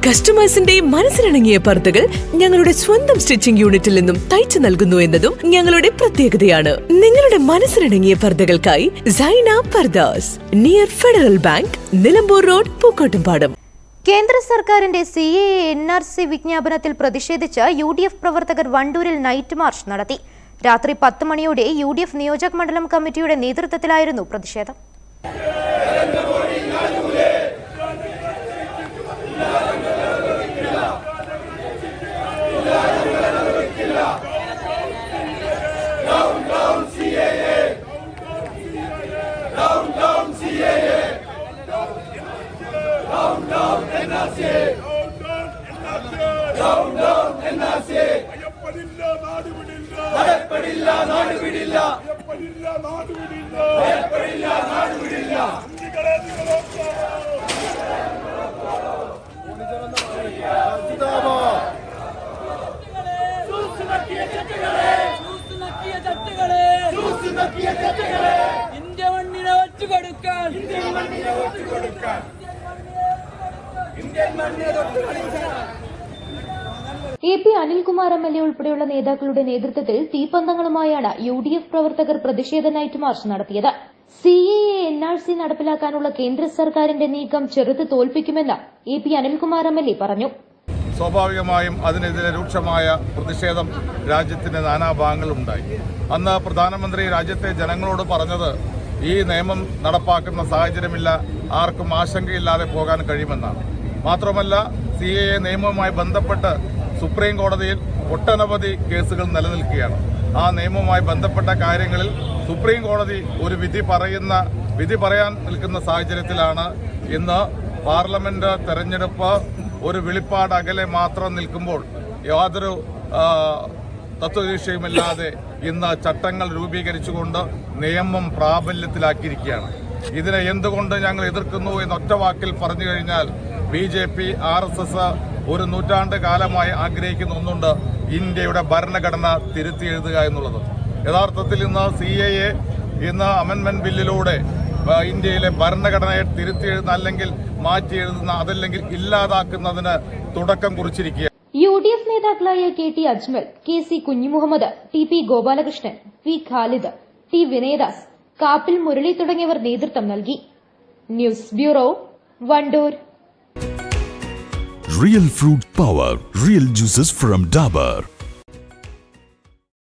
കസ്റ്റമേഴ്സിന്റെ മനസ്സിനിണങ്ങിയ പർദ്ദകൾ ഞങ്ങളുടെ സ്വന്തം സ്റ്റിച്ചിംഗ് യൂണിറ്റിൽ നിന്നും തയ്ച്ചു നൽകുന്നു എന്നതും ഞങ്ങളുടെ പ്രത്യേകതയാണ്. നിങ്ങളുടെ മനസ്സിനിണങ്ങിയ പർദ്ദകൾക്കായി Saina Pardas, near Federal Bank, Nilambur road, Pookkottumpadam. കേന്ദ്ര സർക്കാരിന്റെ CAA NRC വിജ്ഞാപനത്തിൽ പ്രതിഷേധിച്ച് UDF പ്രവർത്തകർ വണ്ടൂരിൽ നൈറ്റ് മാർച്ച് നടത്തി. രാത്രി 10 മണിയോടെ UDF നിയോജക മണ്ഡലം കമ്മിറ്റിയുടെ നേതൃത്വത്തിലായിരുന്നു പ്രതിഷേധം. AP അനിൽകുമാർ MLA ഉൾപ്പെടെയുള്ള നേതാക്കളുടെ നേതൃത്വത്തിൽ തീപ്പന്തങ്ങളുമായാണ് UDF പ്രവർത്തകർ പ്രതിഷേധ നൈറ്റ് മാർച്ച് നടത്തിയത്. CAA NRC നടപ്പിലാക്കാനുള്ള കേന്ദ്ര സർക്കാരിന്റെ നീക്കം ചെറുത്ത് തോൽപ്പിക്കുമെന്ന് AP അനിൽകുമാർ MLA പറഞ്ഞു. സ്വാഭാവികമായും അതിനെതിരെ രൂക്ഷമായ പ്രതിഷേധം രാജ്യത്തിന്റെ നാനാഭാഗങ്ങളുണ്ടായി. അന്ന് പ്രധാനമന്ത്രി രാജ്യത്തെ ജനങ്ങളോട് പറഞ്ഞത് ഈ നിയമം നടപ്പാക്കുന്ന സാഹചര്യമില്ല, ആർക്കും ആശങ്കയില്ലാതെ പോകാൻ കഴിയുമെന്നാണ്. മാത്രമല്ല, CAA നിയമവുമായി ബന്ധപ്പെട്ട് സുപ്രീം കോടതിയിൽ ഒട്ടനവധി കേസുകൾ നിലനിൽക്കുകയാണ്. ആ നിയമവുമായി ബന്ധപ്പെട്ട കാര്യങ്ങളിൽ സുപ്രീം കോടതി ഒരു വിധി പറയാൻ നിൽക്കുന്ന സാഹചര്യത്തിലാണ് ഇന്ന് പാർലമെന്റ് തെരഞ്ഞെടുപ്പ് ഒരു വെളിപ്പാട് അകലെ മാത്രം നിൽക്കുമ്പോൾ യാതൊരു തത്വദീക്ഷയുമില്ലാതെ ഇന്ന് ചട്ടങ്ങൾ രൂപീകരിച്ചുകൊണ്ട് നിയമം പ്രാബല്യത്തിലാക്കിയിരിക്കുകയാണ്. ഇതിനെ എന്തുകൊണ്ട് ഞങ്ങൾ എതിർക്കുന്നു എന്നൊറ്റ വാക്കിൽ പറഞ്ഞു കഴിഞ്ഞാൽ BJP RSS ഒരു നൂറ്റാണ്ട് കാലമായി ആഗ്രഹിക്കുന്ന ഒന്നുണ്ട്, ഇന്ത്യയുടെ ഭരണഘടന തിരുത്തി എഴുതുക എന്നുള്ളത്. യഥാർത്ഥത്തിൽ ഇന്ന് CAA അമെൻമെന്റ് ബില്ലിലൂടെ ഇന്ത്യയിലെ ഭരണഘടനയെ തിരുത്തി എഴുതുന്ന, അല്ലെങ്കിൽ മാറ്റി എഴുതുന്ന, അതല്ലെങ്കിൽ ഇല്ലാതാക്കുന്നതിന് തുടക്കം കുറിച്ചിരിക്കുക. UDF നേതാക്കളായ KT Ajmal, KC Kunhimuhammad, TP Gopalakrishnan, V Khalid, T Vinayadas, Kappil Murali തുടങ്ങിയവർ നേതൃത്വം നൽകി. News bureau, Wandoor. Real fruit power, real juices from Dabur.